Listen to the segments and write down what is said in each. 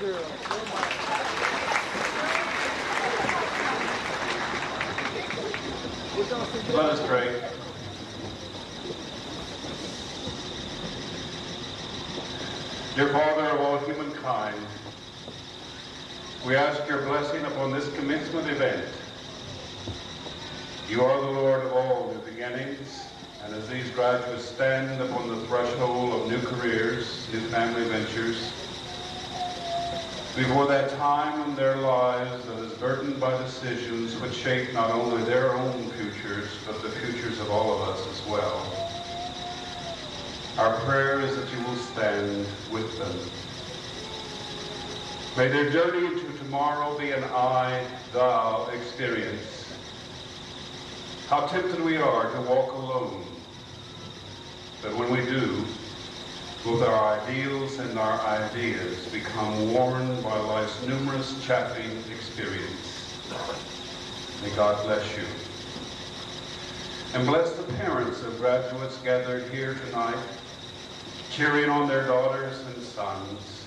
girl. Let us pray. Dear Father of all humankind, we ask your blessing upon this commencement event. You are the Lord of all new beginnings, and as these graduates stand upon the threshold of new careers, new family ventures, before that time in their lives that is burdened by decisions which shape not only their own futures, but the futures of all of us as well, our prayer is that you will stand with them. May their journey into tomorrow be an I-thou experience. How tempted we are to walk alone, but when we do, both our ideals and our ideas become worn by life's numerous chaffing experience. May God bless you. And bless the parents of graduates gathered here tonight, cheering on their daughters and sons.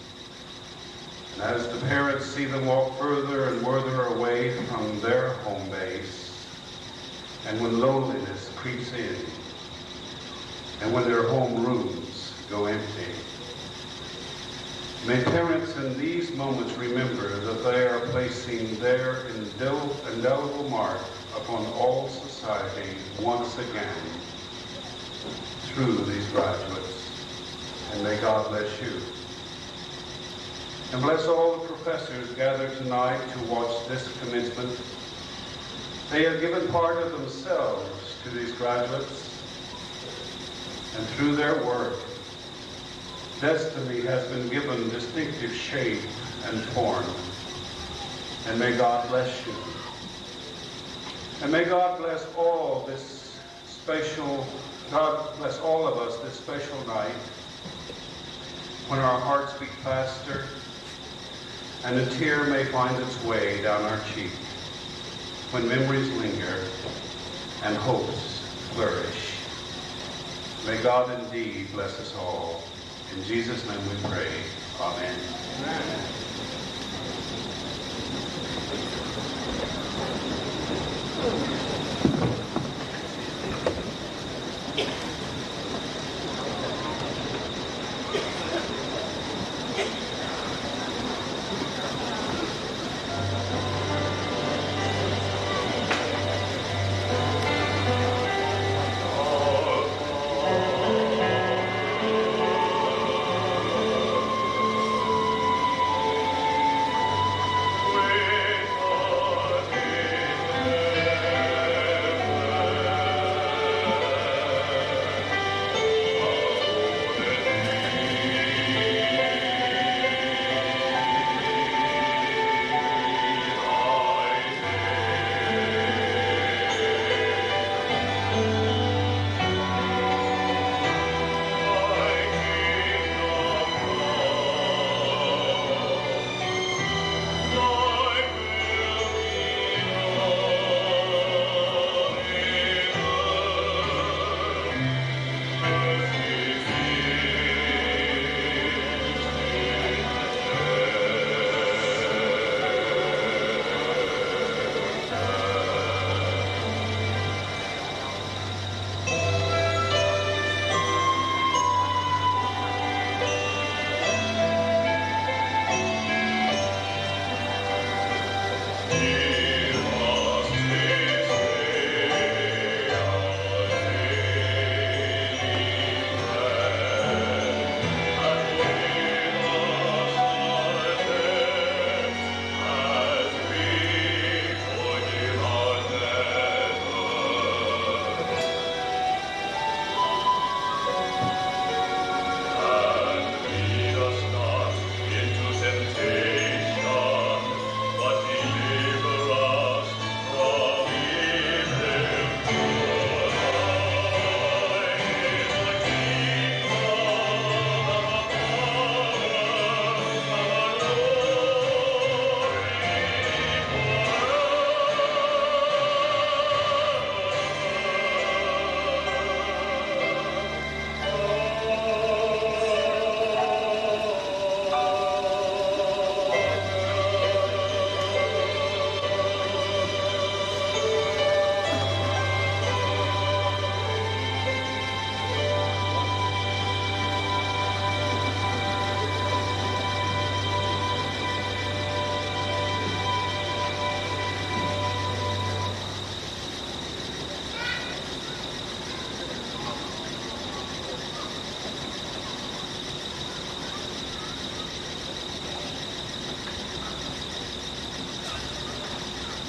And as the parents see them walk further and further away from their home base, and when loneliness creeps in, and when their home rooms go empty, may parents in these moments remember that they are placing their indelible mark upon all society once again through these graduates. And may God bless you. And bless all the professors gathered tonight to watch this commencement. They have given part of themselves to these graduates, and through their work, destiny has been given distinctive shape and form. And may God bless you. And may God bless all this special, God bless all of us this special night, when our hearts beat faster and a tear may find its way down our cheek, when memories linger and hopes flourish. May God indeed bless us all. In Jesus' name we pray. Amen. Amen.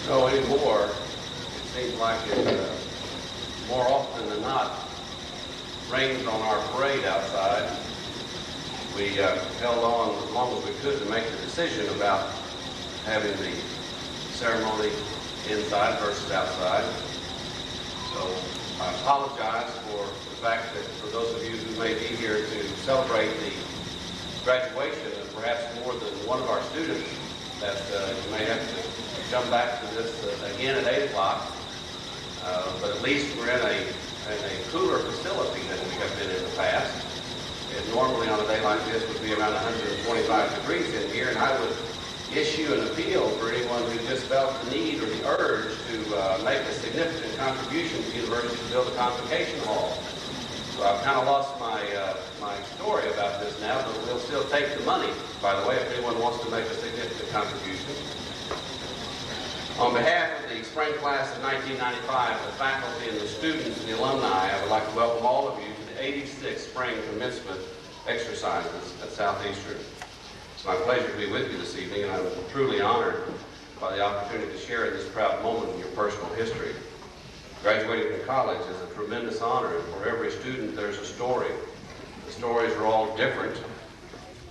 No, anymore. It seems like it more often than not rains on our parade outside. We held on as long as we could to make the decision about having the ceremony inside versus outside. So I apologize for the fact that for those of you who may be here to celebrate the graduation of perhaps more than one of our students, that you may have to come back to this again at 8 o'clock. But at least we're in a cooler facility than we have been in the past. And normally on a day like this would be around 125 degrees in here, and I would issue an appeal for anyone who just felt the need or the urge to make a significant contribution to the university to build a convocation hall. So I've kind of lost my story about this now, but we'll still take the money, by the way, if anyone wants to make a significant contribution. On behalf of the spring class of 1995, the faculty and the students and the alumni, I would like to welcome all of you to the 86th Spring Commencement exercises at Southeastern. It's my pleasure to be with you this evening, and I'm truly honored by the opportunity to share in this proud moment in your personal history. Graduating from college is a tremendous honor, and for every student there's a story. The stories are all different,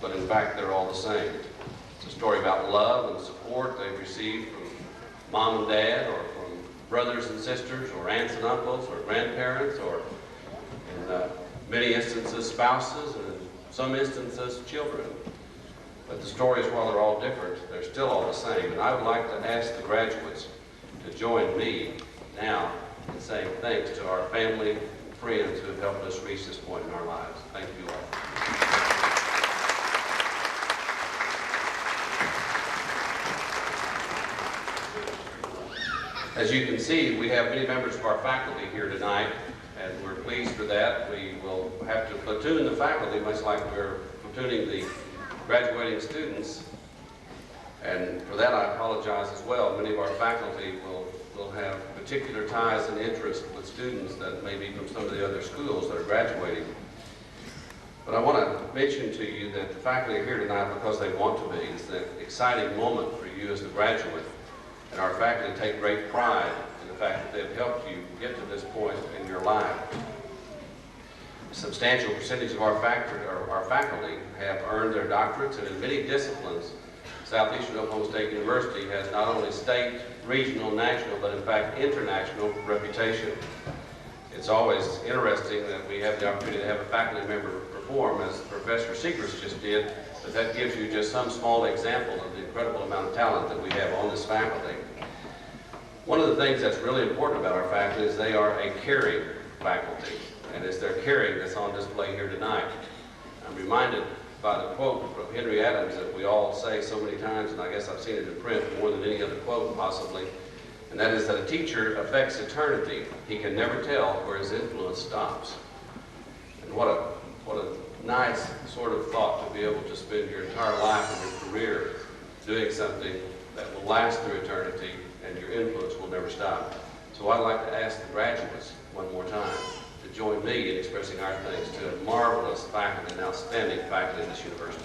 but in fact they're all the same. It's a story about love and support they've received from mom and dad, or from brothers and sisters, or aunts and uncles, or grandparents, or in many instances spouses, and in some instances children. But the stories, while they're all different, they're still all the same. And I would like to ask the graduates to join me now in saying thanks to our family and friends who have helped us reach this point in our lives. Thank you all. As you can see, we have many members of our faculty here tonight, and we're pleased for that. We will have to platoon the faculty, much like we're platooning the graduating students, and for that I apologize as well. Many of our faculty will have particular ties and interest with students that may be from some of the other schools that are graduating. But I want to mention to you that the faculty are here tonight because they want to be. It's an exciting moment for you as the graduate, and our faculty take great pride in the fact that they've helped you get to this point in your life. A substantial percentage of our faculty have earned their doctorates, and in many disciplines, Southeastern Oklahoma State University has not only state, regional, national, but in fact international reputation. It's always interesting that we have the opportunity to have a faculty member perform, as Professor Segrist just did, but that gives you just some small example of the incredible amount of talent that we have on this faculty. One of the things that's really important about our faculty is they are a caring faculty, and it's their caring that's on display here tonight. I'm reminded by the quote from Henry Adams that we all say so many times, and I guess I've seen it in print more than any other quote possibly, and that is that a teacher affects eternity. He can never tell where his influence stops. And what a nice sort of thought to be able to spend your entire life and your career doing something that will last through eternity, and your influence will never stop. So I'd like to ask the graduates one more time to join me in expressing our thanks to a marvelous faculty and outstanding faculty in this university.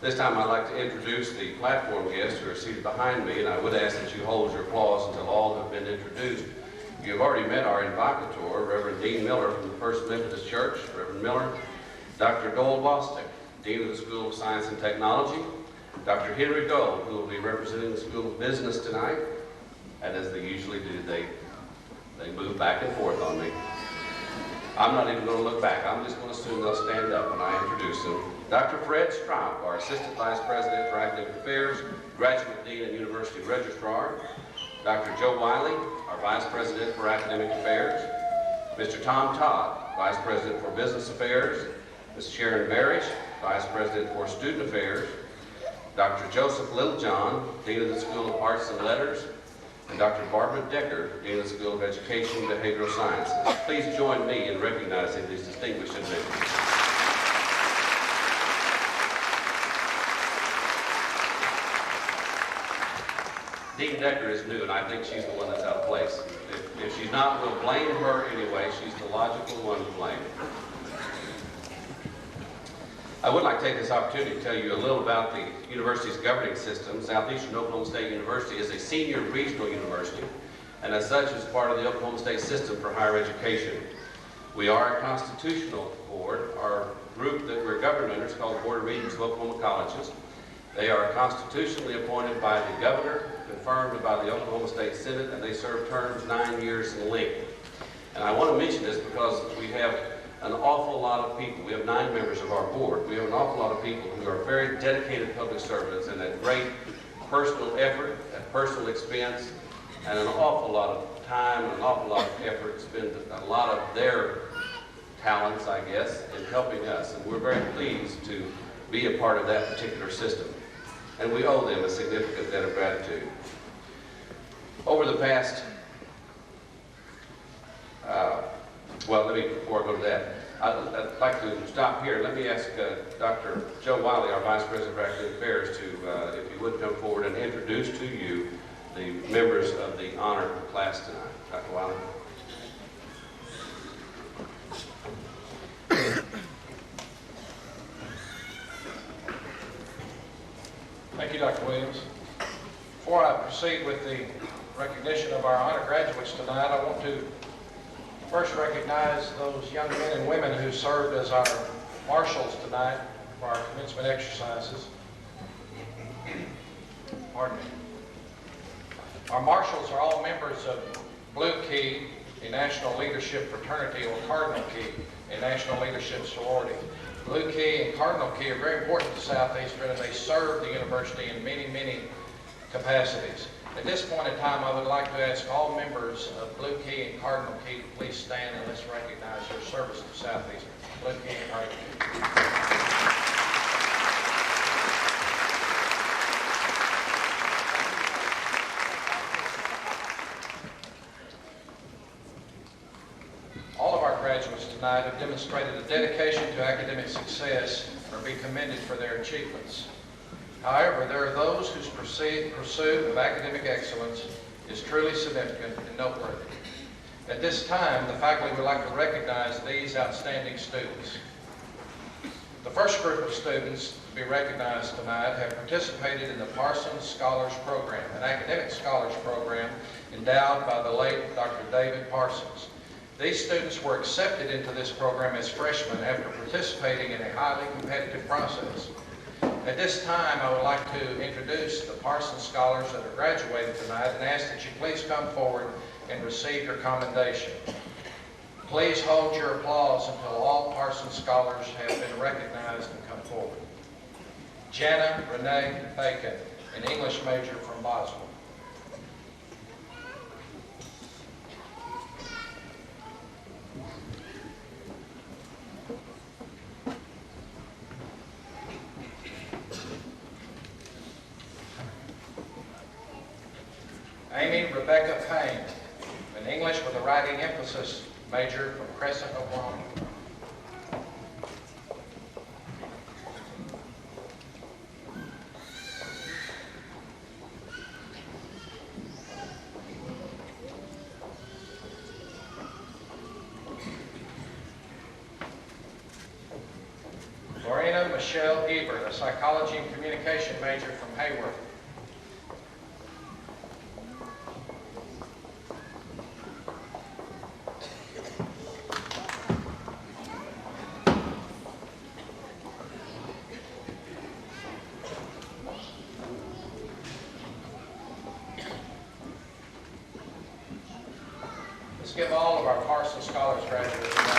This time I'd like to introduce the platform guests who are seated behind me, and I would ask that you hold your applause until all have been introduced. You've already met our invocator, Reverend Dean Miller from the First Methodist Church. Reverend Miller, Dr. Gold Bostic, Dean of the School of Science and Technology, Dr. Henry Gold, who will be representing the School of Business tonight, and as they usually do, they move back and forth on me. I'm not even going to look back. I'm just going to assume they'll stand up when I introduce them. Dr. Fred Straub, our Assistant Vice President for Academic Affairs, Graduate Dean and University Registrar. Dr. Joe Wiley, our Vice President for Academic Affairs. Mr. Tom Todd, Vice President for Business Affairs. Ms. Sharon Barish, Vice President for Student Affairs. Dr. Joseph Littlejohn, Dean of the School of Arts and Letters. And Dr. Barbara Decker, Dean of the School of Education and Behavioral Sciences. Please join me in recognizing these distinguished individuals. Dean Decker is new, and I think she's the one that's out of place. If she's not, we'll blame her anyway. She's the logical one to blame. I would like to take this opportunity to tell you a little about the university's governing system. Southeastern Oklahoma State University is a senior regional university, and as such is part of the Oklahoma State system for higher education. We are a constitutional board. Our group that we're governed under is called the Board of Regents of Oklahoma Colleges. They are constitutionally appointed by the governor, confirmed by the Oklahoma State Senate, and they serve terms 9 years in length. And I want to mention this because we have an awful lot of people. We have 9 members of our board. We have an awful lot of people who are very dedicated public servants and at great personal effort, at personal expense, and an awful lot of time and an awful lot of effort, spend a lot of their talents, I guess, in helping us. And we're very pleased to be a part of that particular system. And we owe them a significant debt of gratitude. Over the past, before I go to that, I'd like to stop here. Let me ask Dr. Joe Wiley, our Vice President of Academic Affairs, to, if he would come forward and introduce to you the members of the honor class tonight. Dr. Wiley. Thank you, Dr. Williams. Before I proceed with the recognition of our honor graduates tonight, I want to first recognize those young men and women who served as our marshals tonight for our commencement exercises. Pardon me. Our marshals are all members of Blue Key, a national leadership fraternity, or Cardinal Key, a national leadership sorority. Blue Key and Cardinal Key are very important to Southeastern, and they serve the university in many, many capacities. At this point in time, I would like to ask all members of Blue Key and Cardinal Key to please stand and let's recognize your service to Southeastern. Blue Key and Cardinal Key. All of our graduates tonight have demonstrated a dedication to academic success and are be commended for their achievements. However, there are those whose pursuit of academic excellence is truly significant and noteworthy. At this time, the faculty would like to recognize these outstanding students. The first group of students to be recognized tonight have participated in the Parsons Scholars Program, an academic scholars program endowed by the late Dr. David Parsons. These students were accepted into this program as freshmen after participating in a highly competitive process. At this time, I would like to introduce the Parsons Scholars that are graduating tonight and ask that you please come forward and receive your commendation. Please hold your applause until all Parsons Scholars have been recognized and come forward. Jana Renee Bacon, an English major from Boswell. Amy Rebecca Payne, an English with a writing emphasis major from Crescent, Oklahoma. Lorena Michelle Ebert, a psychology and communication major from Hayward. Let's give all of our Parsons Scholars graduates a round.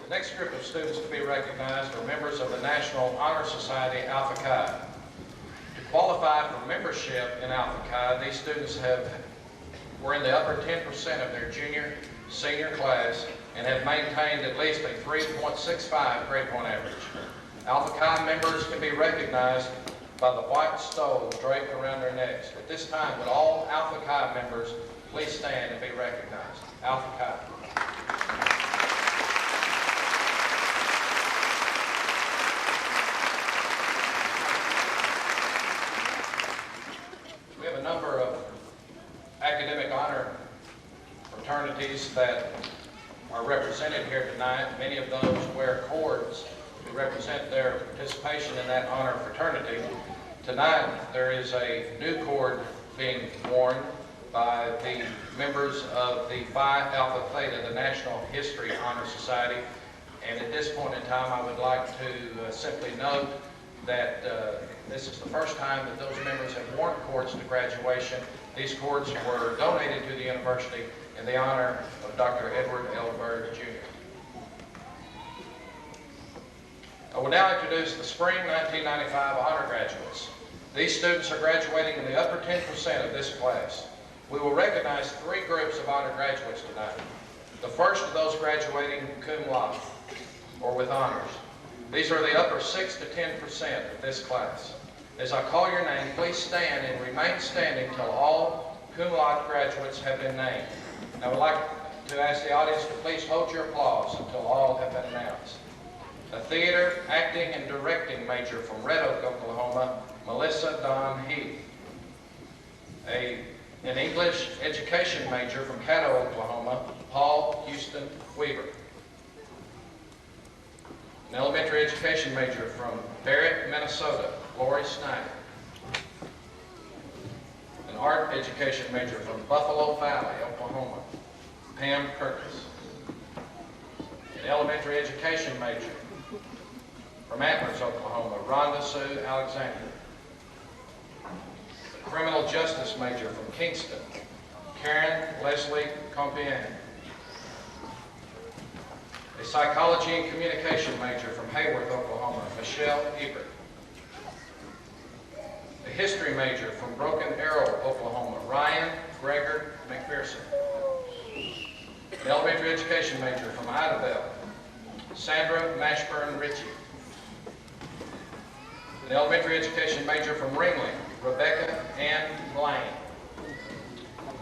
The next group of students to be recognized are members of the National Honor Society Alpha Chi. To qualify for membership in Alpha Chi, these students were in the upper 10% of their junior, senior class and have maintained at least a 3.65 grade point average. Alpha Chi members can be recognized by the white stole draped around their necks. At this time, would all Alpha Chi members please stand and be recognized? Alpha Chi. We have a number of academic fraternities that are represented here tonight. Many of those wear cords to represent their participation in that honor fraternity. Tonight, there is a new cord being worn by the members of the Phi Alpha Theta, the National History Honor Society. And at this point in time, I would like to simply note that this is the first time that those members have worn cords to graduation. These cords were donated to the university in the honor of Dr. Edward L. Byrd, Jr. I will now introduce the Spring 1995 honor graduates. These students are graduating in the upper 10% of this class. We will recognize 3 groups of honor graduates tonight. The first of those graduating cum laude, or with honors. These are the upper 6 to 10% of this class. As I call your name, please stand and remain standing until all cum laude graduates have been named. I would like to ask the audience to please hold your applause until all have been announced. A theater, acting, and directing major from Red Oak, Oklahoma, Melissa Dawn Heath. An English education major from Caddo, Oklahoma, Paul Houston Weaver. An elementary education major from Barrett, Minnesota, Lori Snyder. An art education major from Buffalo Valley, Oklahoma, Pam Curtis. An elementary education major from Antlers, Oklahoma, Rhonda Sue Alexander. A criminal justice major from Kingston, Karen Leslie Compiègne. A psychology and communication major from Hayworth, Oklahoma, Michelle Ebert. A history major from Broken Arrow, Oklahoma, Ryan Gregor McPherson. An elementary education major from Idabel, Sandra Mashburn Ritchie. An elementary education major from Ringling, Rebecca Ann Blaine.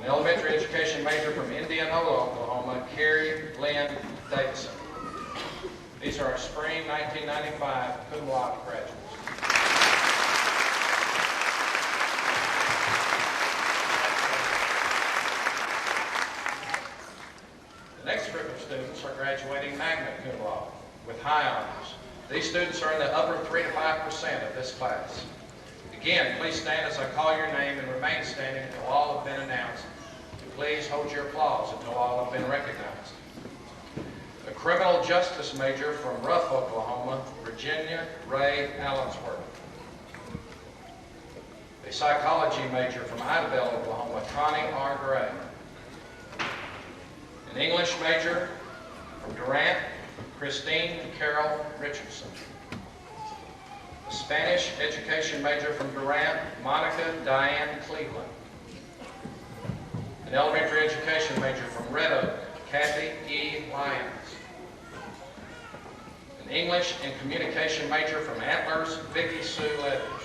An elementary education major from Indianola, Oklahoma, Carrie Lynn Davidson. These are our Spring 1995 cum laude graduates. The next group of students are graduating magna cum laude with high honors. These students are in the upper 3 to 5% of this class. Again, please stand as I call your name and remain standing until all have been announced. And please hold your applause until all have been recognized. A criminal justice major from Ruff, Oklahoma, Virginia Ray Allensworth. A psychology major from Idabel, Oklahoma, Connie R. Gray. An English major from Durant, Christine Carol Richardson. A Spanish education major from Durant, Monica Diane Cleveland. An elementary education major from Red Oak, Kathy E. Lyons. An English and communication major from Antlers, Vicki Sue Leathers.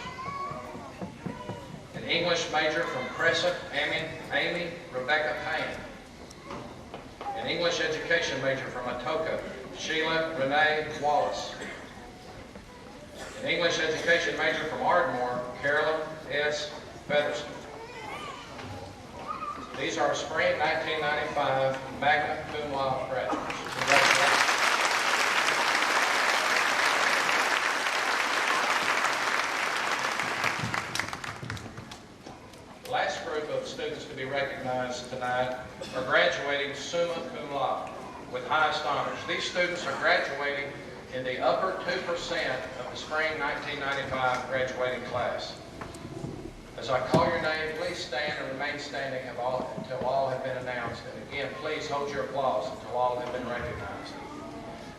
An English major from Crescent, Amy Rebecca Payne. An English education major from Atoka, Sheila Renee Wallace. An English education major from Ardmore, Carolyn S. Featherston. These are Spring 1995 magna cum laude graduates. Congratulations. The last group of students to be recognized tonight are graduating summa cum laude with highest honors. These students are graduating in the upper 2% of the Spring 1995 graduating class. As I call your name, please stand and remain standing until all have been announced. And again, please hold your applause until all have been recognized.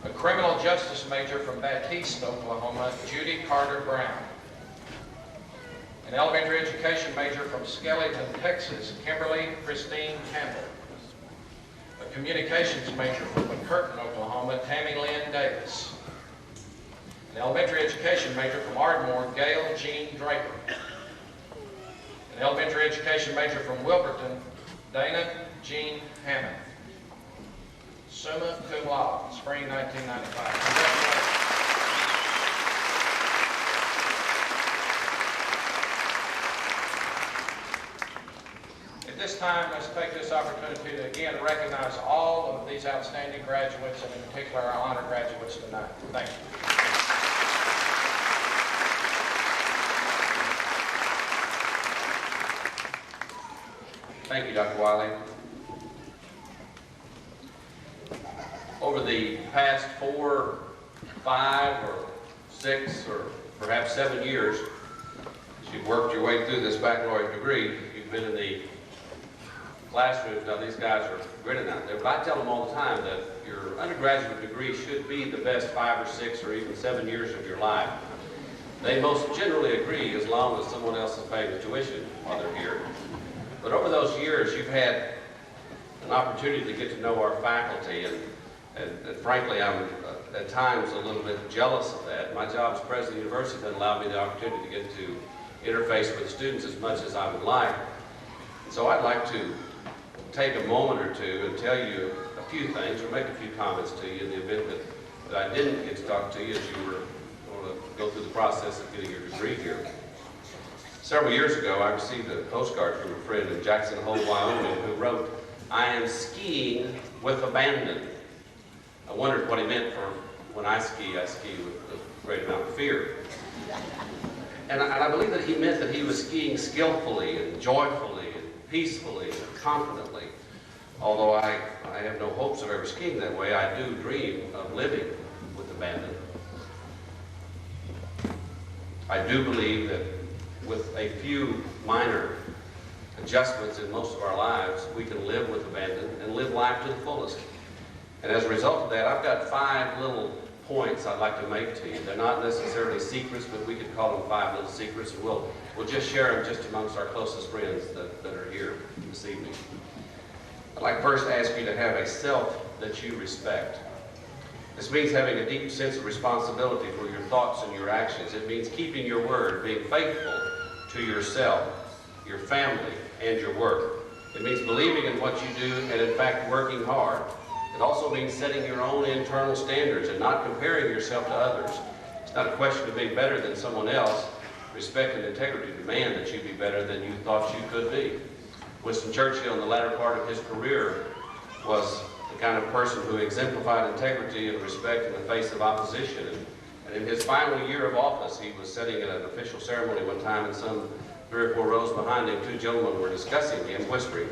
A criminal justice major from Baptiste, Oklahoma, Judy Carter Brown. An elementary education major from Skellington, Texas, Kimberly Christine Campbell. A communications major from McCurtain, Oklahoma, Tammy Lynn Davis. An elementary education major from Ardmore, Gail Jean Draper. An elementary education major from Wilburton, Dana Jean Hammond. Summa cum laude, Spring 1995. Congratulations. At this this time, let's take this opportunity to again recognize all of these outstanding graduates, and in particular our honor graduates tonight. Thank you. Thank you, Dr. Wiley. Over the past 4, 5, or 6, or perhaps 7 years, as you've worked your way through this baccalaureate degree, you've been in the classrooms. Now, these guys are grinning out there, but I tell them all the time that your undergraduate degree should be the best 5 or 6 or even 7 years of your life. They most generally agree, as long as someone else is paying the tuition while they're here. But over those years, you've had an opportunity to get to know our faculty, and frankly, I'm at times a little bit jealous of that. My job as president of the university doesn't allow me the opportunity to get to interface with the students as much as I would like. So I'd like to take a moment or two and tell you a few things, or make a few comments to you in the event that I didn't get to talk to you as you were going to go through the process of getting your degree here. Several years ago, I received a postcard from a friend in Jackson Hole, Wyoming, who wrote, "I am skiing with abandon." I wondered what he meant, for when I ski with a great amount of fear. And I believe that he meant that he was skiing skillfully and joyfully and peacefully and confidently. Although I have no hopes of ever skiing that way, I do dream of living with abandon. I do believe that with a few minor adjustments in most of our lives, we can live with abandon and live life to the fullest. And as a result of that, I've got 5 little points I'd like to make to you. They're not necessarily secrets, but we could call them 5 little secrets, and we'll just share them just amongst our closest friends that are here this evening. I'd like first to ask you to have a self that you respect. This means having a deep sense of responsibility for your thoughts and your actions. It means keeping your word, being faithful to yourself, your family, and your work. It means believing in what you do and, in fact, working hard. It also means setting your own internal standards and not comparing yourself to others. It's not a question of being better than someone else. Respect and integrity demand that you be better than you thought you could be. Winston Churchill, in the latter part of his career, was the kind of person who exemplified integrity and respect in the face of opposition. And in his final year of office, he was sitting at an official ceremony one time, and some 3 or 4 rows behind him, 2 gentlemen were discussing him, whispering.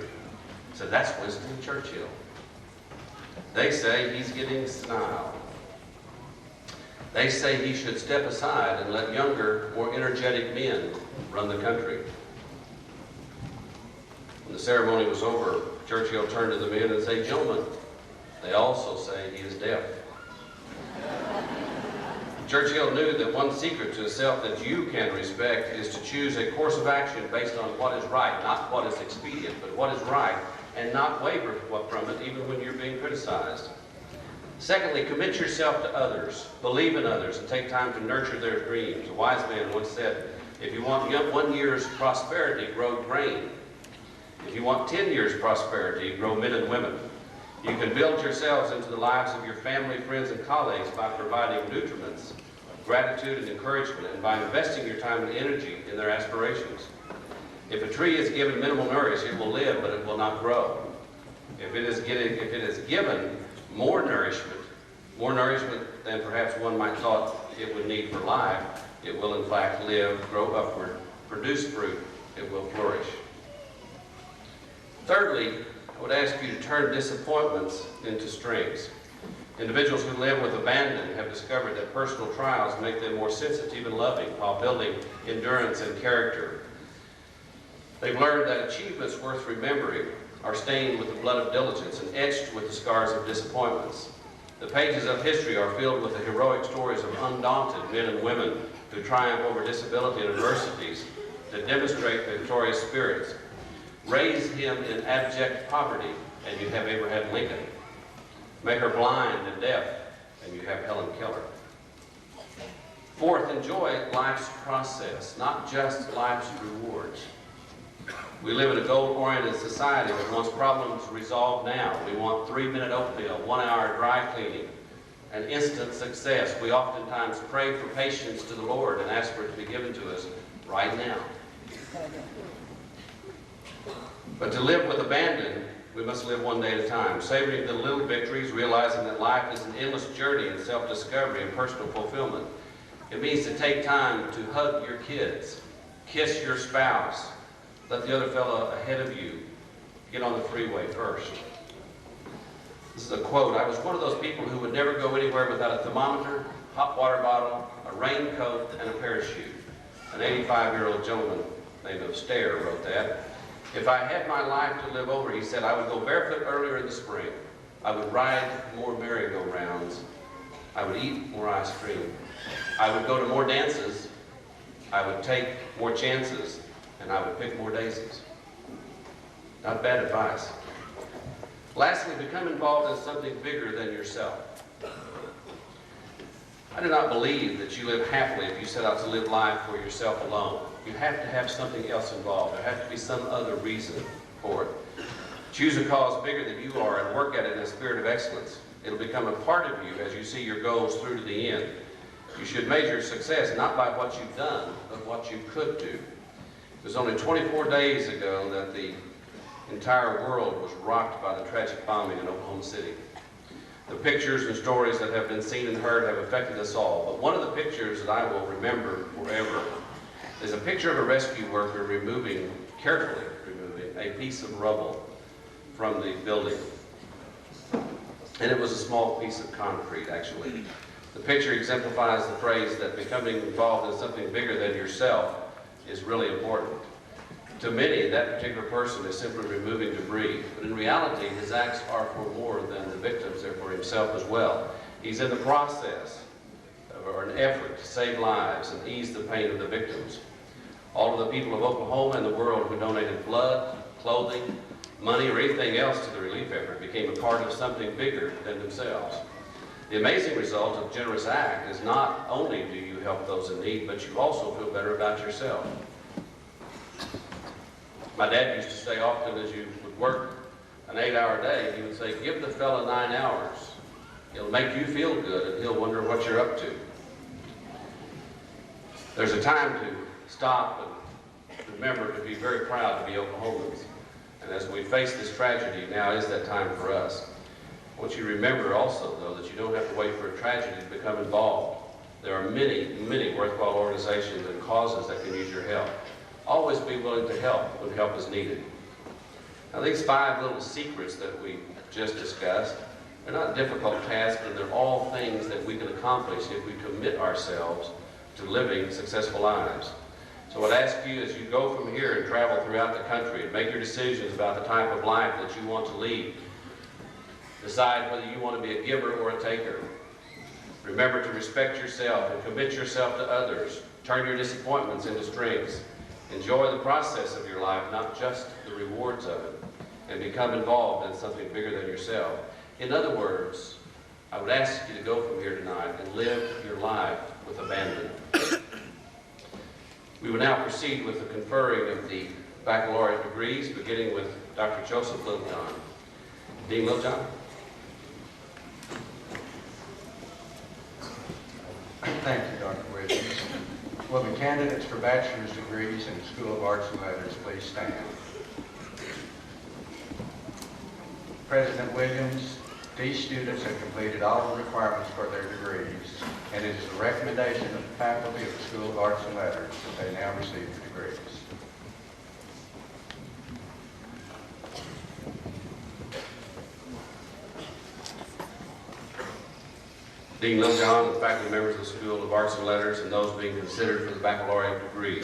He said, "That's Winston Churchill. They say he's getting senile. They say he should step aside and let younger, more energetic men run the country." When the ceremony was over, Churchill turned to the men and said, "Gentlemen, they also say he is deaf." Churchill knew that one secret to a self that you can respect is to choose a course of action based on what is right, not what is expedient, but what is right, and not waver from it even when you're being criticized. Secondly, commit yourself to others. Believe in others and take time to nurture their dreams. A wise man once said, "If you want 1 year's prosperity, grow grain. If you want 10 years' prosperity, grow men and women." You can build yourselves into the lives of your family, friends, and colleagues by providing nutriments, gratitude, and encouragement, and by investing your time and energy in their aspirations. If a tree is given minimal nourishment, it will live, but it will not grow. If it is given more nourishment than perhaps one might thought it would need for life, it will in fact live, grow upward, produce fruit, it will flourish. Thirdly, I would ask you to turn disappointments into strengths. Individuals who live with abandon have discovered that personal trials make them more sensitive and loving while building endurance and character. They've learned that achievements worth remembering are stained with the blood of diligence and etched with the scars of disappointments. The pages of history are filled with the heroic stories of undaunted men and women who triumph over disability and adversities that demonstrate victorious spirits. Raise him in abject poverty, and you have Abraham Lincoln. Make her blind and deaf, and you have Helen Keller. Fourth, enjoy life's process, not just life's rewards. We live in a goal-oriented society that wants problems resolved now. We want 3-minute oatmeal, 1-hour dry cleaning, and instant success. We oftentimes pray for patience to the Lord and ask for it to be given to us right now. But to live with abandon, we must live one day at a time, savoring the little victories, realizing that life is an endless journey in self-discovery and personal fulfillment. It means to take time to hug your kids, kiss your spouse, let the other fellow ahead of you get on the freeway first. This is a quote. I was one of those people who would never go anywhere without a thermometer, hot water bottle, a raincoat, and a parachute. An 85-year-old gentleman named Stair wrote that. If I had my life to live over, he said, I would go barefoot earlier in the spring. I would ride more merry-go-rounds. I would eat more ice cream. I would go to more dances. I would take more chances. And I would pick more daisies. Not bad advice. Lastly, become involved in something bigger than yourself. I do not believe that you live happily if you set out to live life for yourself alone. You have to have something else involved. There has to be some other reason for it. Choose a cause bigger than you are and work at it in a spirit of excellence. It'll become a part of you as you see your goals through to the end. You should measure success not by what you've done, but what you could do. It was only 24 days ago that the entire world was rocked by the tragic bombing in Oklahoma City. The pictures and stories that have been seen and heard have affected us all, but one of the pictures that I will remember forever is a picture of a rescue worker carefully removing a piece of rubble from the building. And it was a small piece of concrete, actually. The picture exemplifies the phrase that becoming involved in something bigger than yourself is really important. To many, that particular person is simply removing debris, but in reality, his acts are for more than the victims, they're for himself as well. He's in the process or an effort to save lives and ease the pain of the victims. All of the people of Oklahoma and the world who donated blood, clothing, money, or anything else to the relief effort became a part of something bigger than themselves. The amazing result of a generous act is not only do you help those in need, but you also feel better about yourself. My dad used to say often as you would work an 8-hour day, he would say, give the fella 9 hours. It'll make you feel good and he'll wonder what you're up to. There's a time to stop and remember to be very proud to be Oklahomans. And as we face this tragedy, now is that time for us. I want you to remember also, though, that you don't have to wait for a tragedy to become involved. There are many, many worthwhile organizations and causes that can use your help. Always be willing to help when help is needed. Now, these 5 little secrets that we just discussed, they're not difficult tasks, and they're all things that we can accomplish if we commit ourselves to living successful lives. So I'd ask you, as you go from here and travel throughout the country and make your decisions about the type of life that you want to lead, decide whether you want to be a giver or a taker. Remember to respect yourself and commit yourself to others. Turn your disappointments into strengths. Enjoy the process of your life, not just the rewards of it, and become involved in something bigger than yourself. In other words, I would ask you to go from here tonight and live your life with abandon. We will now proceed with the conferring of the baccalaureate degrees, beginning with Dr. Joseph Littlejohn. Dean Littlejohn. Thank you, Dr. Williams. Will the candidates for bachelor's degrees in the School of Arts and Letters please stand? President Williams, these students have completed all the requirements for their degrees, and it is the recommendation of the faculty of the School of Arts and Letters that they now receive the degrees. Dean Littlejohn and faculty members of the School of Arts and Letters and those being considered for the baccalaureate degree.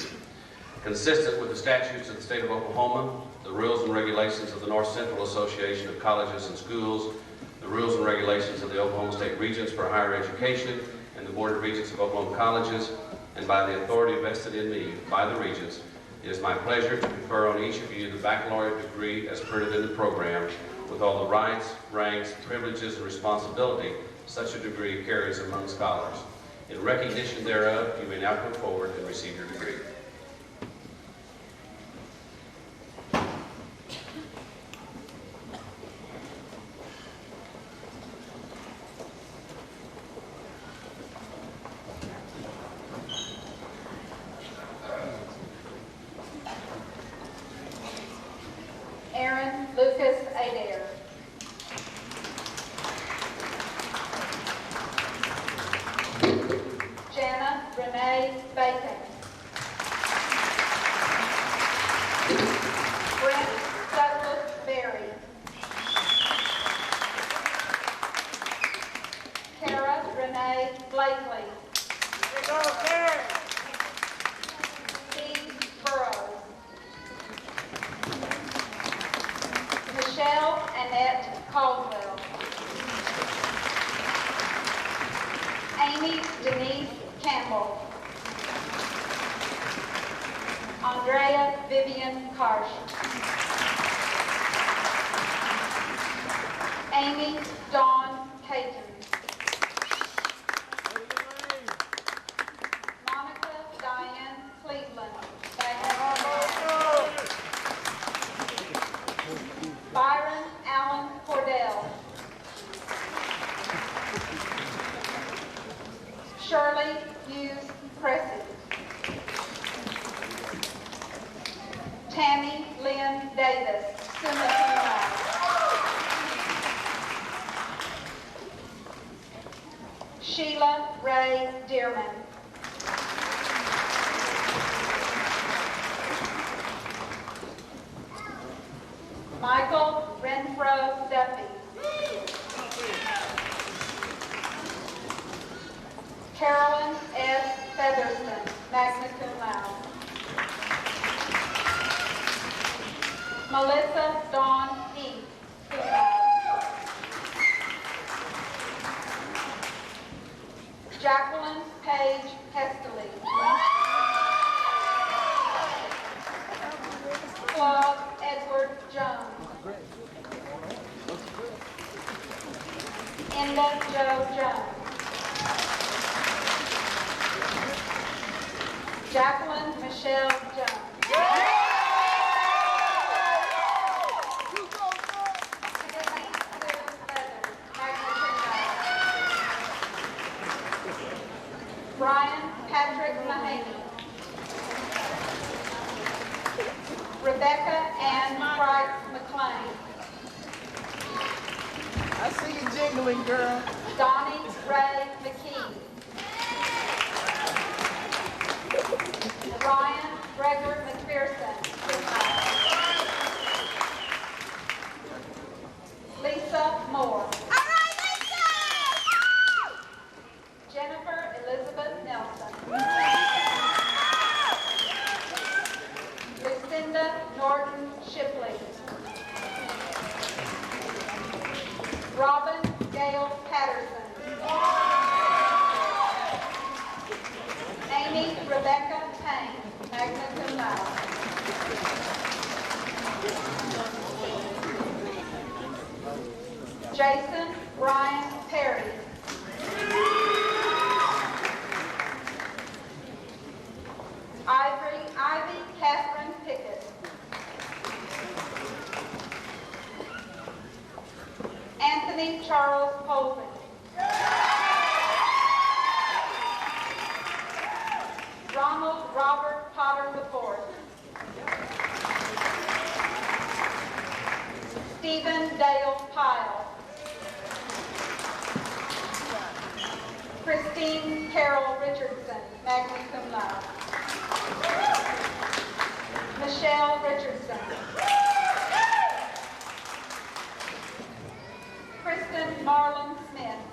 Consistent with the statutes of the state of Oklahoma, the rules and regulations of the North Central Association of Colleges and Schools, the rules and regulations of the Oklahoma State Regents for Higher Education, and the Board of Regents of Oklahoma Colleges, and by the authority vested in me by the Regents, it is my pleasure to confer on each of you the baccalaureate degree as printed in the program, with all the rights, ranks, privileges, and responsibility such a degree carries among scholars. In recognition thereof, you may now come forward and receive your degree. Renee Bacon. Brent Douglas Berry. Kara Renee Blakely. Steve Burrows. Michelle Annette Caldwell. Amy Denise Campbell. Andrea Vivian Karsh. Amy Dawn Caton. Monica Diane Cleveland. Byron Allen Cordell. Shirley Hughes Cressy. Tammy Lynn Davis, summa cum laude. Sheila Ray Dearman. Michael Renfro Duffy. Carolyn S. Featherston, magna cum laude. Melissa Dawn Heath, cum laude. Jacqueline Paige Hestley. Claude Edward Jones. Enda Joe Jones. Jacqueline Michelle Jones. Brian Patrick Mahaney. Rebecca Ann Price McLean. I see you jiggling, girl. Donnie Ray McKee. Ryan Gregor McPherson. Lisa Moore. Jennifer Elizabeth Nelson. Lucinda Norton Shipley. Robin Gail Patterson. Amy Rebecca Payne, magna cum laude. Jason Brian Perry. Ivy Catherine Pickett. Anthony Charles Holden. Ronald Robert Potter IV. Stephen Dale Pyle. Christine Carol Richardson, magna cum laude. Michelle Richardson. Kristen Marlon Smith.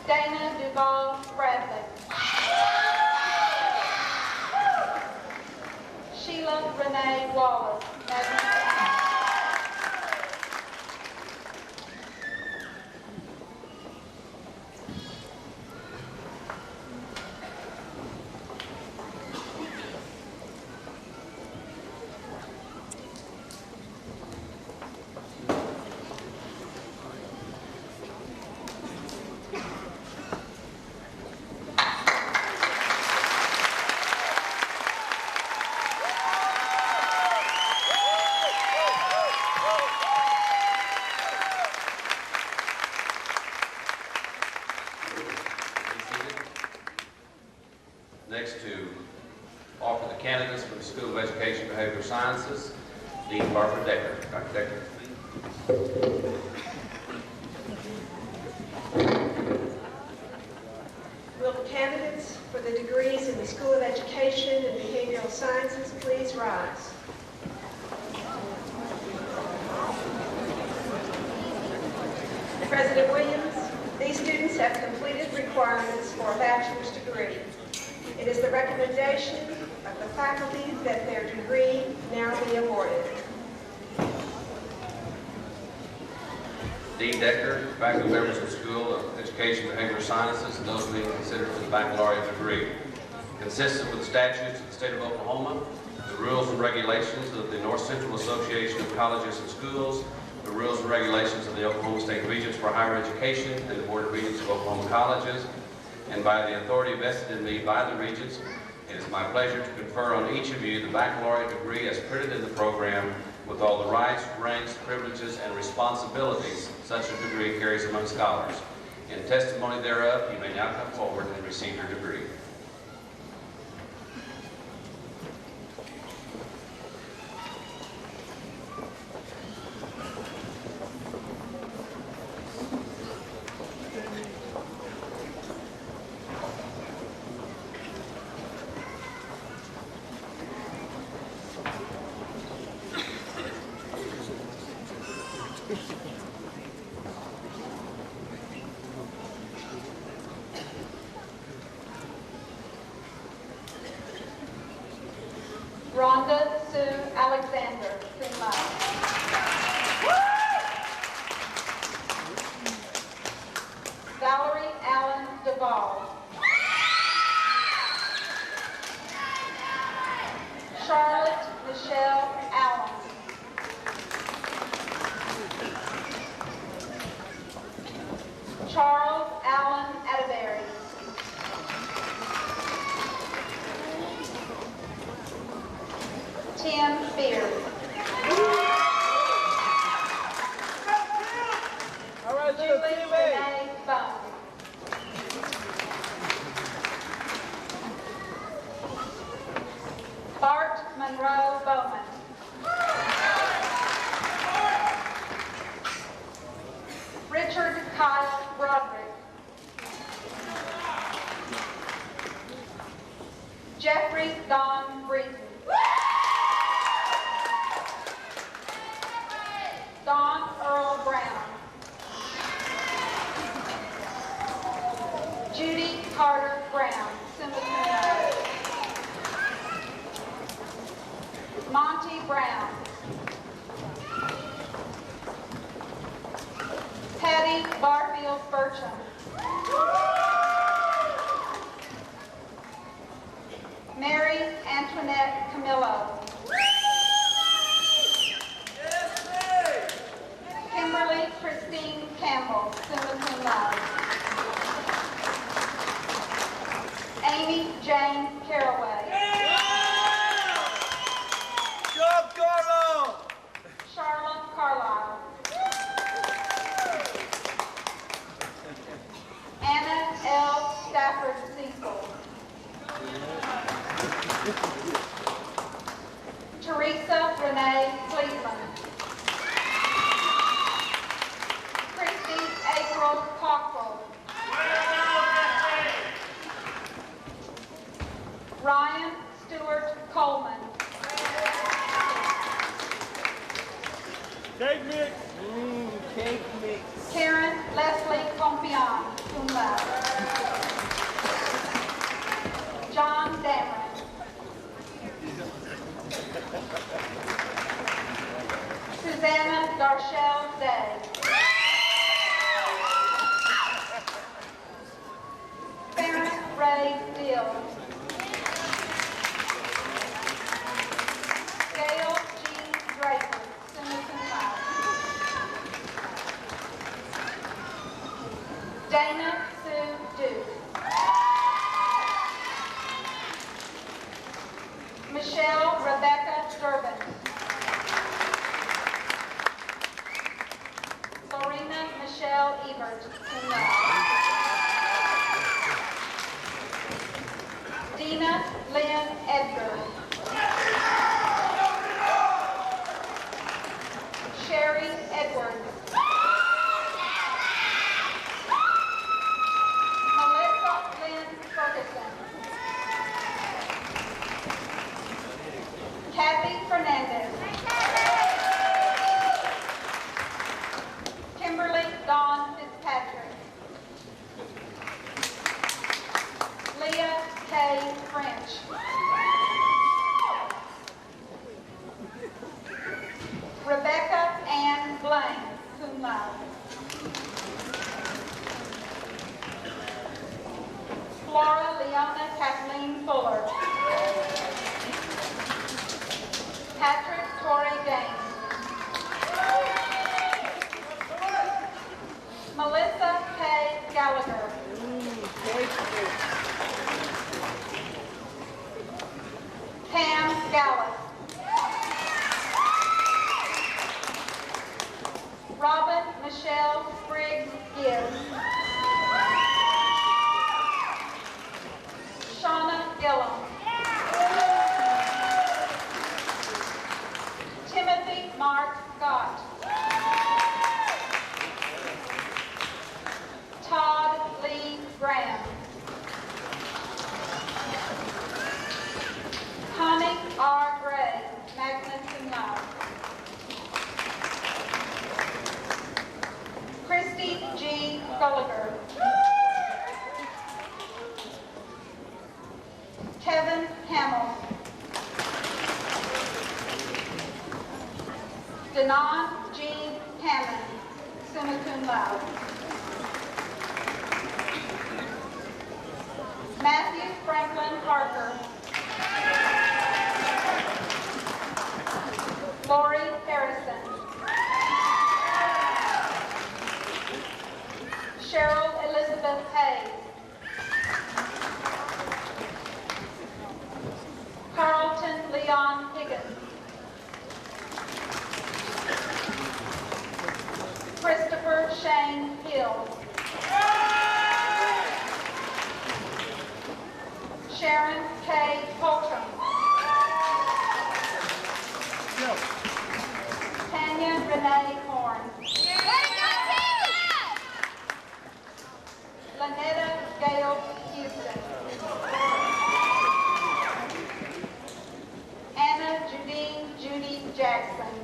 Dana Duval Bradley. Sheila Renee Wallace, magna cum laude. Next to offer the candidates for the School of Education and Behavioral Sciences, Dean Barbara Decker. Dr. Decker. School of Education and Behavioral Sciences, please rise. President Williams, these students have completed requirements for a bachelor's degree. It is the recommendation of the faculty that their degree now be awarded. Dean Decker, faculty members of the School of Education and Behavioral Sciences, and those being considered for the baccalaureate degree. Consistent with the statutes of the state of Oklahoma, the rules and regulations of the North Central Association of Colleges and Schools, the rules and regulations of the Oklahoma State Regents for Higher Education and the Board of Regents of Oklahoma Colleges, and by the authority vested in me by the Regents, it is my pleasure to confer on each of you the baccalaureate degree as printed in the program with all the rights, ranks, privileges, and responsibilities such a degree carries among scholars. In testimony thereof, you may now come forward and receive your degree. Rhonda Sue Alexander, cum laude. Valerie Allen Duvall. Charlotte Michelle Allen. Charles Allen Atterbury. Tim Beard. All right, Julie little teammate. Renee Bone. Bart Monroe Bowman. Richard Kyle Broderick. Jeffrey Don Breeden. Don Earl Brown. Judy Carter Brown, summa cum laude. Monty Brown. Patty Barfield Burcham. Mary Antoinette Camillo. Kimberly Christine Campbell, summa cum laude. Amy Jane Caraway. Job, Carlo. Charlotte Carlisle. Anna L. Stafford Cecil. Teresa Renee Cleveland. Christy April Cockrell. Ryan Stewart Coleman. Cake mix. Cake mix. Karen Leslie Compion, cum laude. John Dameron. Susanna Darshell Day. Farron Ray Dill. Gail Jean Draper, summa cum laude. Dana Sue Duke. Michelle Rebecca Durbin. Lorena Michelle Ebert, cum laude. Dina Lynn Edgar. Sherry Edwards. Melissa Lynn Ferguson. cum laude. Flora Leona Kathleen Fuller. Patrick Torrey Gaines. Melissa K. Gallagher. Pam Gallus. Robin Michelle Spriggs Gibbs. Shauna Gillum. Timothy Mark Scott. Todd Lee Graham. Connie R. Gray, magna cum laude. Christy G. Gulliger. Kevin Hamill. Denon G. Hammond, summa cum laude. Matthew Franklin Parker. Lori Harrison. Cheryl Elizabeth Hayes. Carlton Leon Higgins. Christopher Shane Hill. Sharon K. Holcomb. Tanya Renee Horn. Lynetta Gale Houston. Anna Judine Judy Jackson.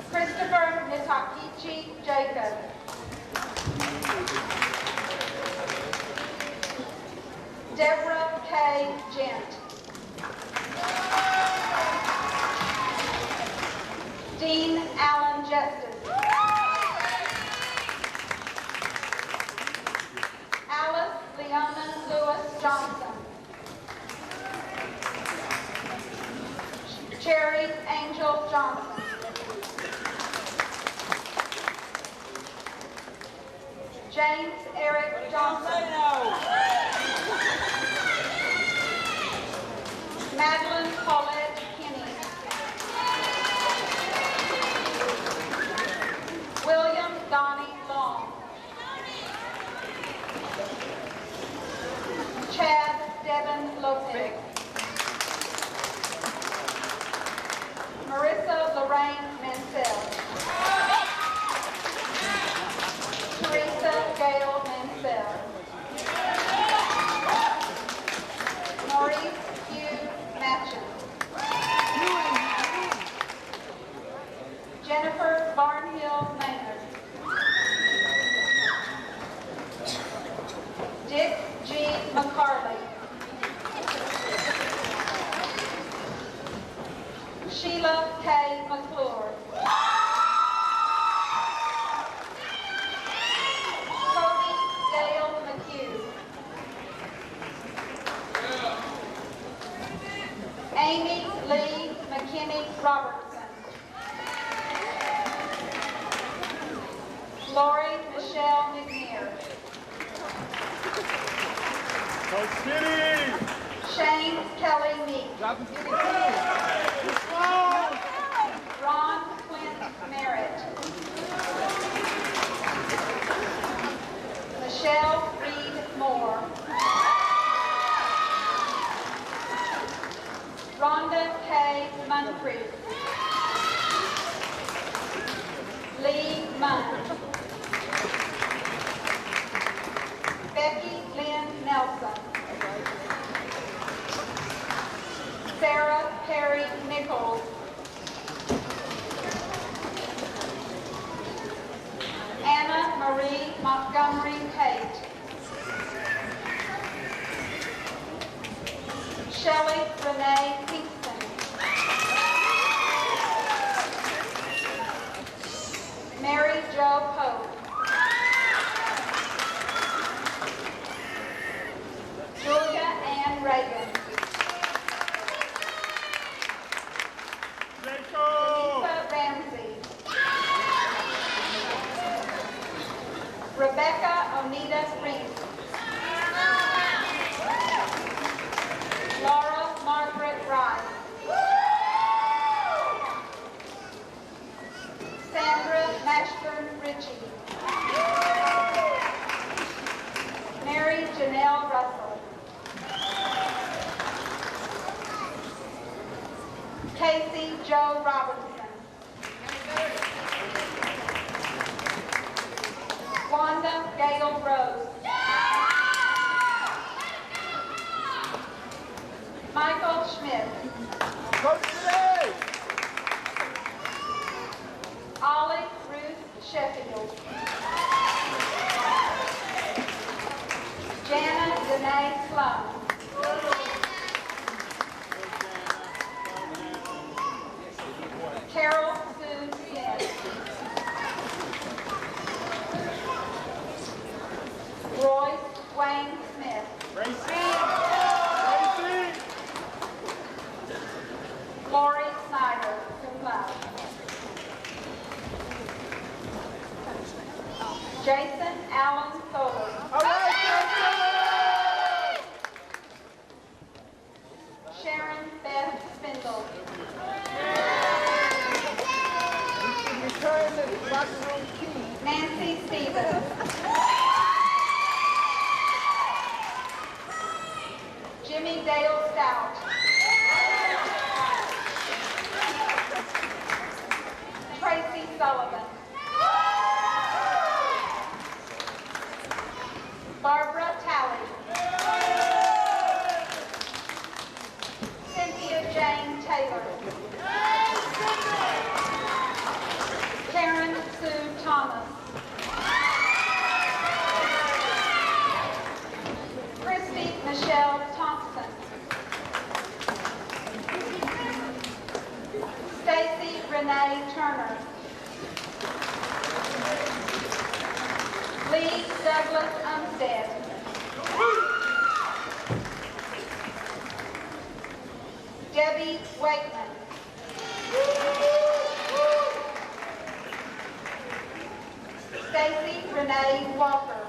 Christopher Mitakichi Jacob. Deborah K. Gent. Dean Allen Justice. Alice Leona Lewis Johnson. Cherry Angel Johnson. James Eric Johnson. Madeline Paulette Kinney. William Donnie Long. Chad Devin Lopez. Marissa Lorraine Mansell. Teresa Gail Mansell. Maurice Hugh Matcham. Jennifer Barnhill Maynard. Dick G. McCarley. Sheila K. McClure. Cody Dale McHugh. Amy Lee McKinney Robertson. Lori Michelle McNair. Coach Kitty! Shane Kelly Meek. Ron Quint Merritt. Michelle Reed Moore. Rhonda K. Muncrief. Lee Munn. Becky Lynn Nelson. Sarah Perry Nichols. Anna Marie Montgomery Tate. Shelley Renee Kingston. Mary Jo Pope. Julia Ann Reagan. Lisa Ramsey. Rebecca Onita Reese. Laura Margaret Rice. Sandra Mashburn Ritchie. Mary Janelle Russell. Casey Joe Robinson. Wanda Gale Rose. Michael Schmidt. Ollie Ruth Sheffield. Jana Danae Sloan. Carol Sue Smith. Royce Wayne Smith. Lori Snyder, cum laude. Jason Allen Soler. Sharon Beth Spindle. Nancy Stevens. Jimmy Dale Stout. Tracy Sullivan. Barbara Talley. Cynthia Jane Taylor. Karen Sue Thomas. Christy Michelle Thompson. Stacy Renee Turner. Lee Douglas Umstead. Debbie Wakeman. Stacy Renee Walker.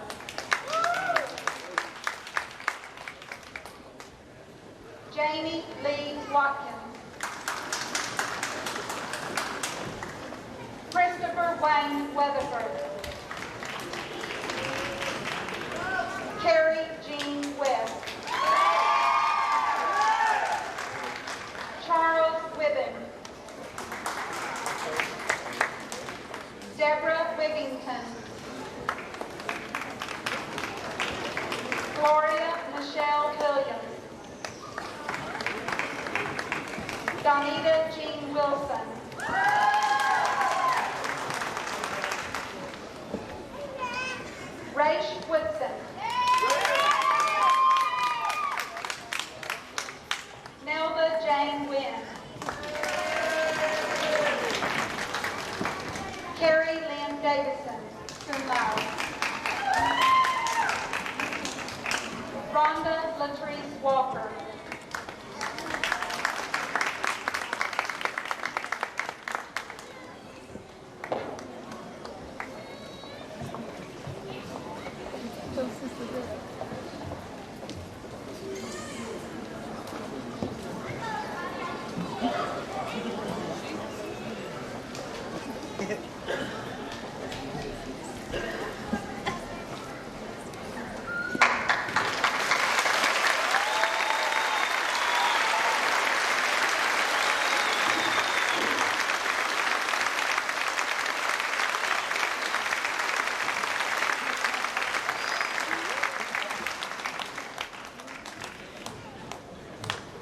Jamie Lee Watkins. Christopher Wayne Weatherford. Carrie Jean West. Charles Wibben. Deborah Wigington. Gloria Michelle Williams. Donita Jean Wilson. Raish Woodson. Nelda Jane Wynn. Carrie Lynn Davison, cum laude. Rhonda Latrice Walker.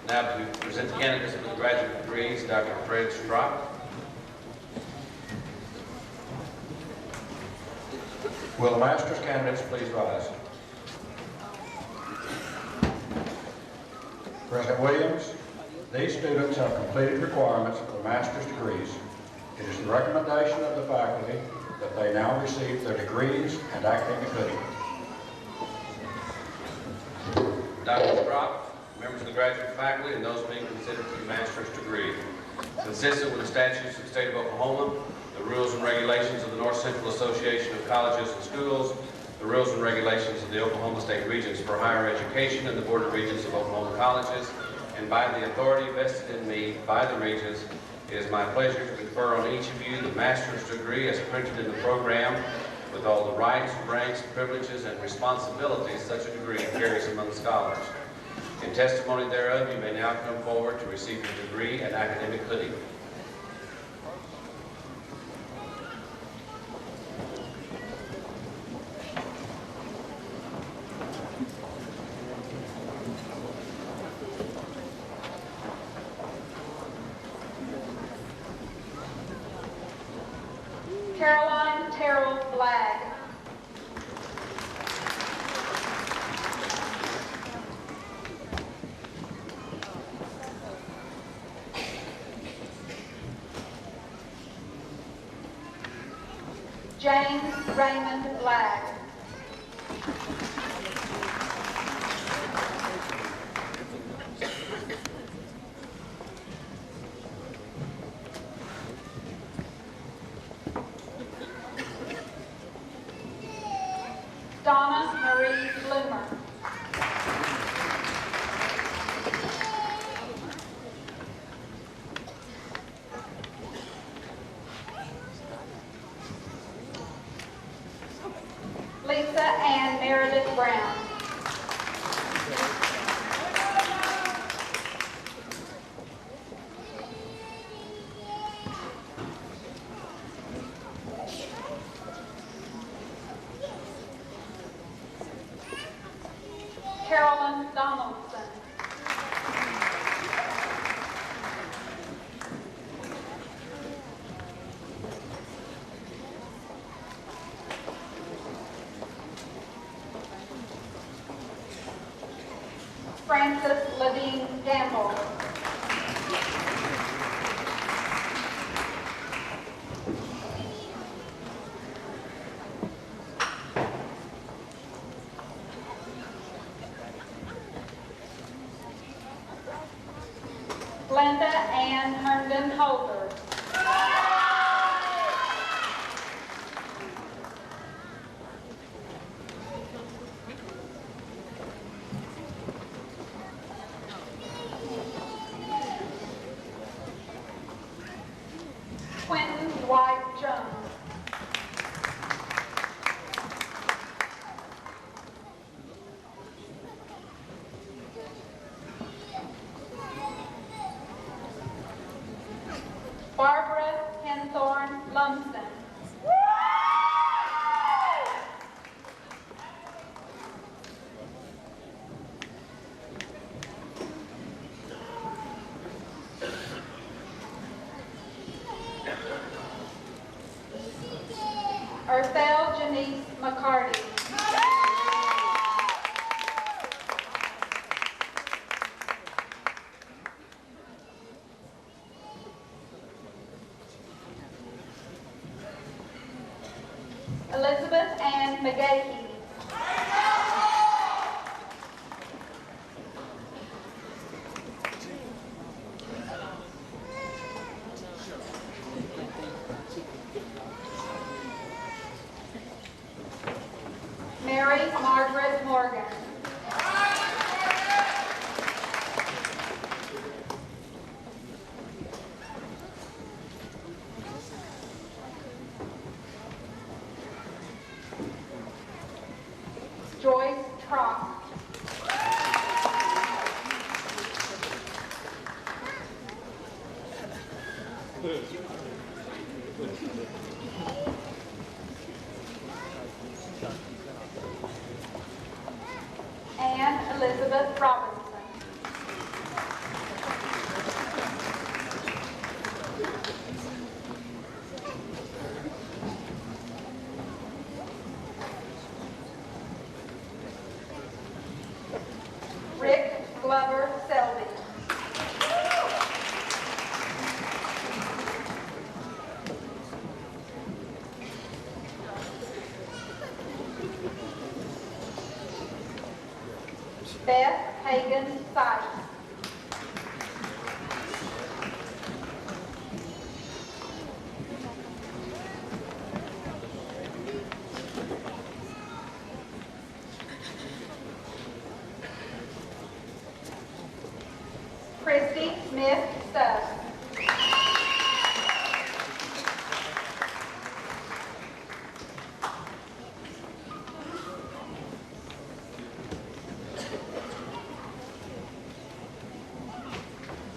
Now to present the candidates for the graduate degrees, Dr. Fred Strock. Will the master's candidates please rise? President Williams, these students have completed requirements for the master's degrees. It is the recommendation of the faculty that they now receive their degrees and academic hoodie. Dr. Brock, members of the graduate faculty, and those being considered for the master's degree. Consistent with the statutes of the state of Oklahoma, the rules and regulations of the North Central Association of Colleges and Schools, the rules and regulations of the Oklahoma State Regents for Higher Education and the Board of Regents of Oklahoma Colleges, and by the authority vested in me by the Regents, it is my pleasure to confer on each of you the master's degree as printed in the program, with all the rights, ranks, privileges, and responsibilities such a degree carries among scholars. In testimony thereof, you may now come forward to receive your degree and academic hoodie. Caroline Terrell Blagg. James Raymond Blagg. Donna Marie Bloomer. Lisa Ann Meredith Brown. Carolyn Donaldson. Frances Levine Gamble. Glenda Ann Herndon Holder. Quentin Dwight Jones. Barbara Henthorne Lumsden. Ursel Janice McCarty. Elizabeth Ann McGahee. Mary Margaret Morgan. Joyce Trost. Anne Elizabeth Robinson. Rick Glover Selby. Society. Christy Smith Stubbs.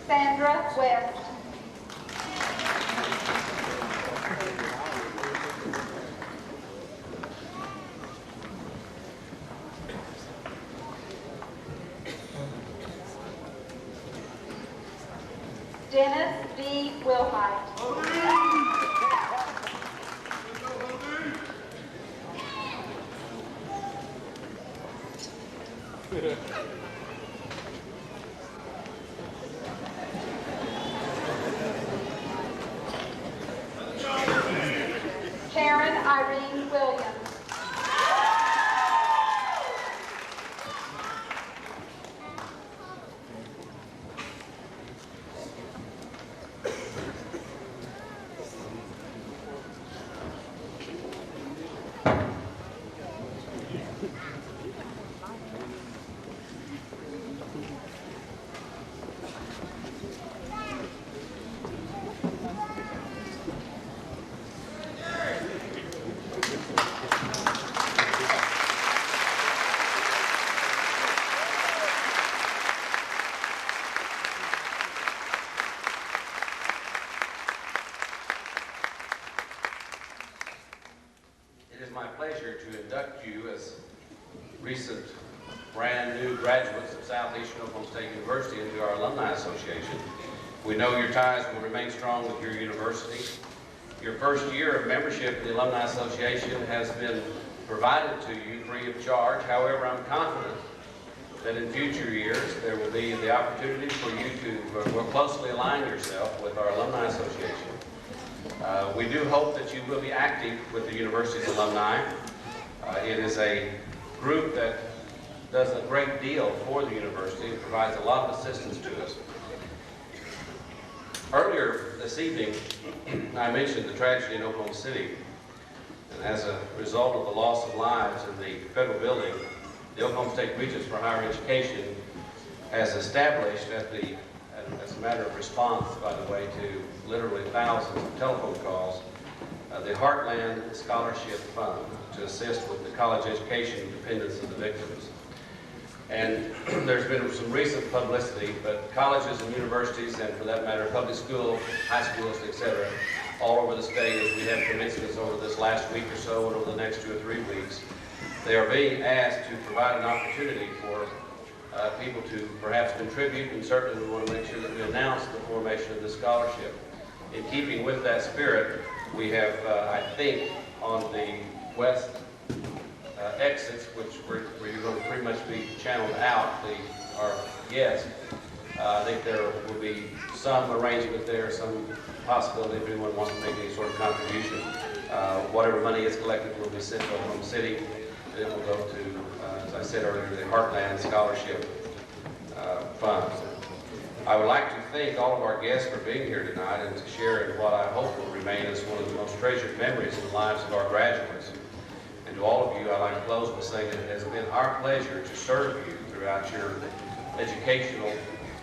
Sandra West. Dennis D. Wilhite. Karen Irene Williams. My pleasure to induct you as recent brand new graduates of Southeastern Oklahoma State University into our Alumni Association. We know your ties will remain strong with your university. Your first year of membership in the Alumni Association has been provided to you free of charge. However, I'm confident that in future years there will be the opportunity for you to more closely align yourself with our Alumni Association. We do hope that you will be active with the university's alumni. It is a group that does a great deal for the university and provides a lot of assistance to us. Earlier this evening, I mentioned the tragedy in Oklahoma City, and as a result of the loss of lives in the federal building, the Oklahoma State Regents for Higher Education has established as a matter of response, by the way, to literally thousands of telephone calls, the Heartland Scholarship Fund to assist with the college education and dependence of the victims. And there's been some recent publicity, but colleges and universities, and for that matter, public school, high schools, etc., all over the state, as we have commencements over this last week or so and over the next 2 or 3 weeks, they are being asked to provide an opportunity for people to perhaps contribute, and certainly we want to make sure that we announce the formation of this scholarship. In keeping with that spirit, we have, I think, on the west exits, where you're going to pretty much be channeled out, our guests, I think there will be some arrangement there, some possibility if anyone wants to make any sort of contribution. Whatever money is collected will be sent to Oklahoma City, and it will go to, as I said earlier, the Heartland Scholarship Fund. I would like to thank all of our guests for being here tonight and to share in what I hope will remain as one of the most treasured memories in the lives of our graduates. And to all of you, I'd like to close by saying that it has been our pleasure to serve you throughout your educational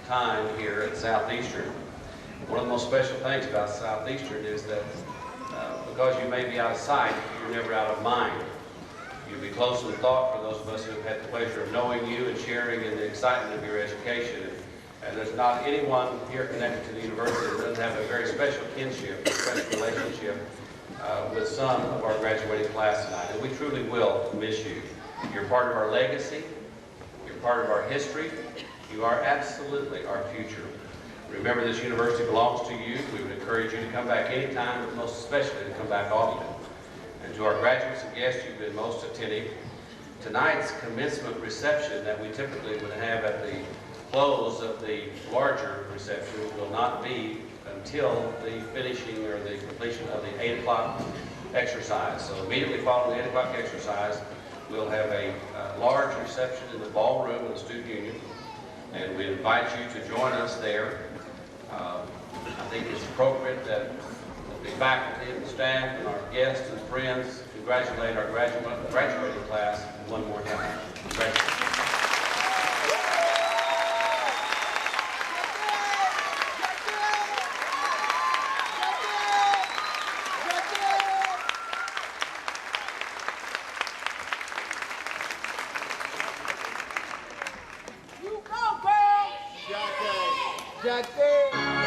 time here at Southeastern. One of the most special things about Southeastern is that because you may be out of sight, you're never out of mind. You'll be close in thought for those of us who have had the pleasure of knowing you and sharing in the excitement of your education. And there's not anyone here connected to the university that doesn't have a very special kinship, a special relationship with some of our graduating class tonight. And we truly will miss you. You're part of our legacy. You're part of our history. You are absolutely our future. Remember, this university belongs to you. We would encourage you to come back anytime, but most especially to come back often. And to our graduates and guests, you've been most attentive. Tonight's commencement reception that we typically would have at the close of the larger reception will not be until the finishing or the completion of the 8 o'clock exercise. So immediately following the 8 o'clock exercise, we'll have a large reception in the ballroom of the Student Union. and we invite you to join us there. I think it's appropriate that the faculty and the staff and our guests and friends congratulate our graduating class one more time. Congratulations. Jack.